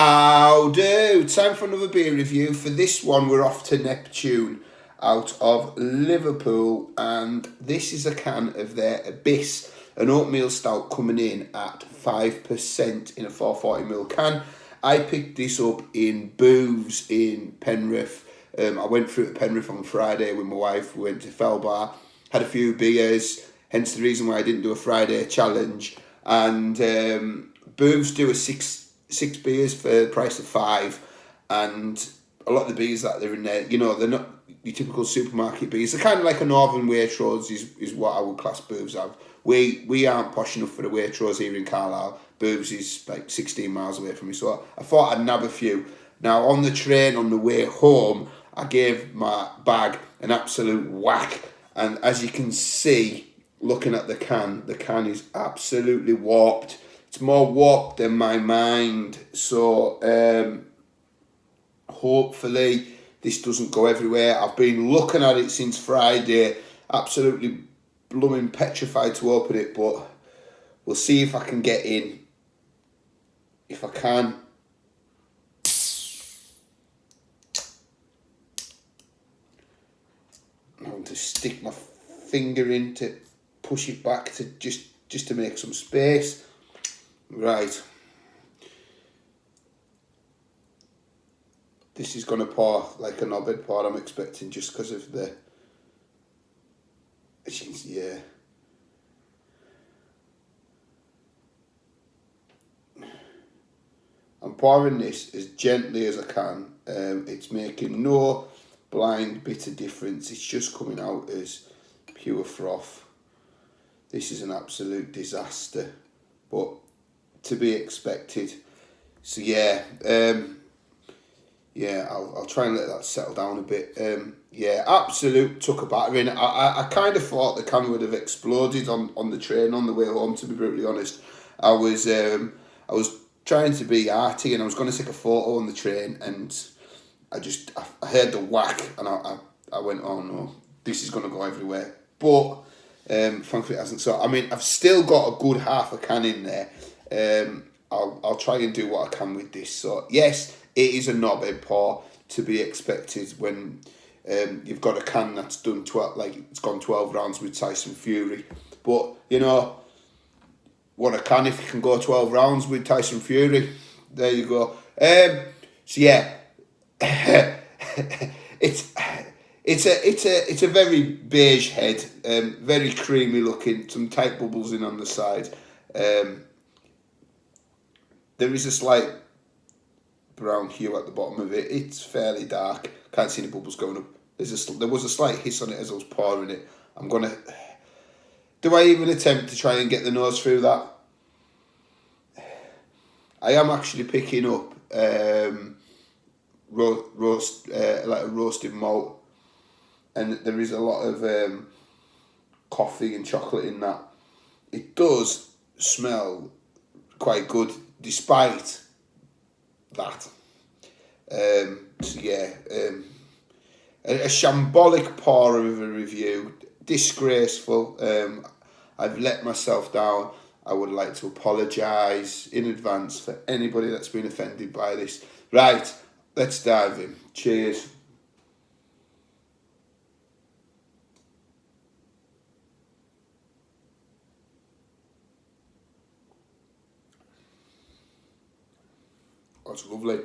How do? Time for another beer review. For this one, we're off to Neptune out of Liverpool, and this is a can of their Abyss, an oatmeal stout coming in at 5% in a 440ml can. I picked this up in Beige in Penrith. I went through to Penrith on Friday with my wife. We went to Felbar, had a few beers, hence the reason why I didn't do a Friday challenge. And Beige do a six beers for the price of 5, and a lot of the beers that they're in there, you know, they're not your typical supermarket beers. They're kind of like a Northern Waitrose is what I would class Beige as. We aren't posh enough for the Waitrose here in Carlisle. Beige is like 16 miles away from me, so I thought I'd nab a few. Now on the train on the way home, I gave my bag an absolute whack, and as you can see, looking at the can is absolutely warped. It's more warped than my mind, so hopefully this doesn't go everywhere. I've been looking at it since Friday, absolutely blooming petrified to open it, but we'll see if I can get in. If I can. I'm going to stick my finger in to push it back to just to make some space. Right. This is going to pour like a knobhead pour, I'm expecting, just because of the... Yeah. I'm pouring this as gently as I can. It's making no blind bit of difference. It's just coming out as pure froth. This is an absolute disaster, but to be expected. So yeah, I'll try and let that settle down a bit. Yeah, absolute took a battering. I kind of thought the can would have exploded on the train on the way home, to be brutally honest. I was trying to be arty, and I was going to take a photo on the train, and I heard the whack, and I went, oh no, this is going to go everywhere. But frankly it hasn't. So I mean, I've still got a good half a can in there. I'll try and do what I can with this. So yes, it is a knobhead pour, to be expected when you've got a can that's done it's gone 12 rounds with Tyson Fury. But you know what, a can if you can go 12 rounds with Tyson Fury. There you go. So yeah, it's a very beige head, very creamy looking, some tight bubbles in on the side. There is a slight brown hue at the bottom of it. It's fairly dark. Can't see any bubbles going up. There was a slight hiss on it as I was pouring it. I'm gonna. Do I even attempt to try and get the nose through that? I am actually picking up like a roasted malt, and there is a lot of coffee and chocolate in that. It does smell quite good despite that. So yeah, a shambolic pour of a review, disgraceful. I've let myself down. I would like to apologise in advance for anybody that's been offended by this. Right, let's dive in. Cheers. That's lovely.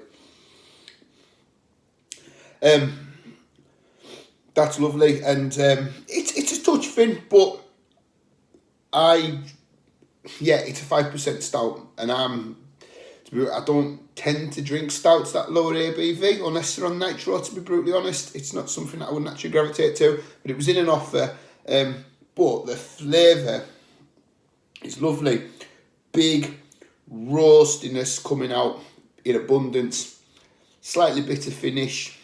That's lovely, and it's a touch thin, but it's a 5% stout, and I don't tend to drink stouts that lower ABV unless they're on nitro. To be brutally honest, it's not something that I would naturally gravitate to. But it was in an offer, but the flavour is lovely, big roastiness coming out in abundance, slightly bitter finish,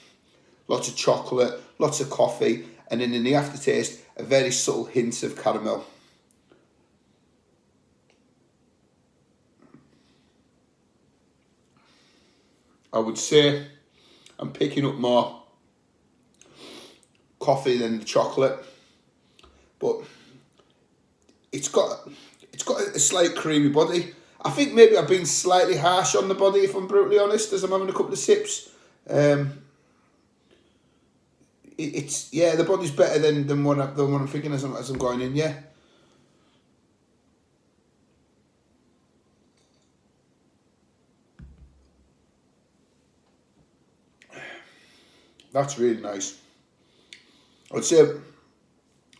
lots of chocolate, lots of coffee, and then in the aftertaste, a very subtle hint of caramel. I would say I'm picking up more coffee than the chocolate, but it's got a slight creamy body. I think maybe I've been slightly harsh on the body, if I'm brutally honest, as I'm having a couple of sips. It's yeah, the body's better than what I'm thinking as I'm going in. Yeah. That's really nice. I'd say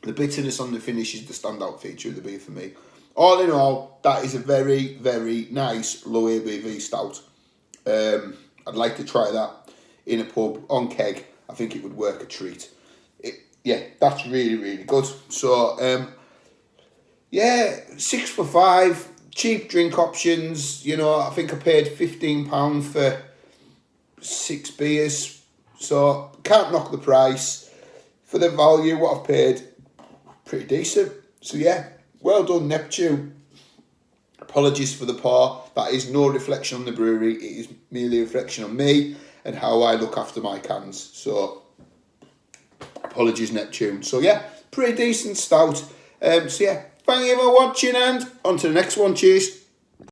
the bitterness on the finish is the standout feature of the beer for me. All in all, that is a very, very nice low ABV stout. I'd like to try that in a pub on keg. I think it would work a treat. Yeah, that's really, really good. So, yeah, 6 for £5, cheap drink options. You know, I think I paid £15 for 6 beers. So, can't knock the price. For the value, what I've paid, pretty decent. So, yeah, well done, Neptune. Apologies for the pour. That is no reflection on the brewery. It is merely a reflection on me and how I look after my cans. So, apologies, Neptune. So, yeah, pretty decent stout. So, yeah, thank you for watching and on to the next one. Cheers.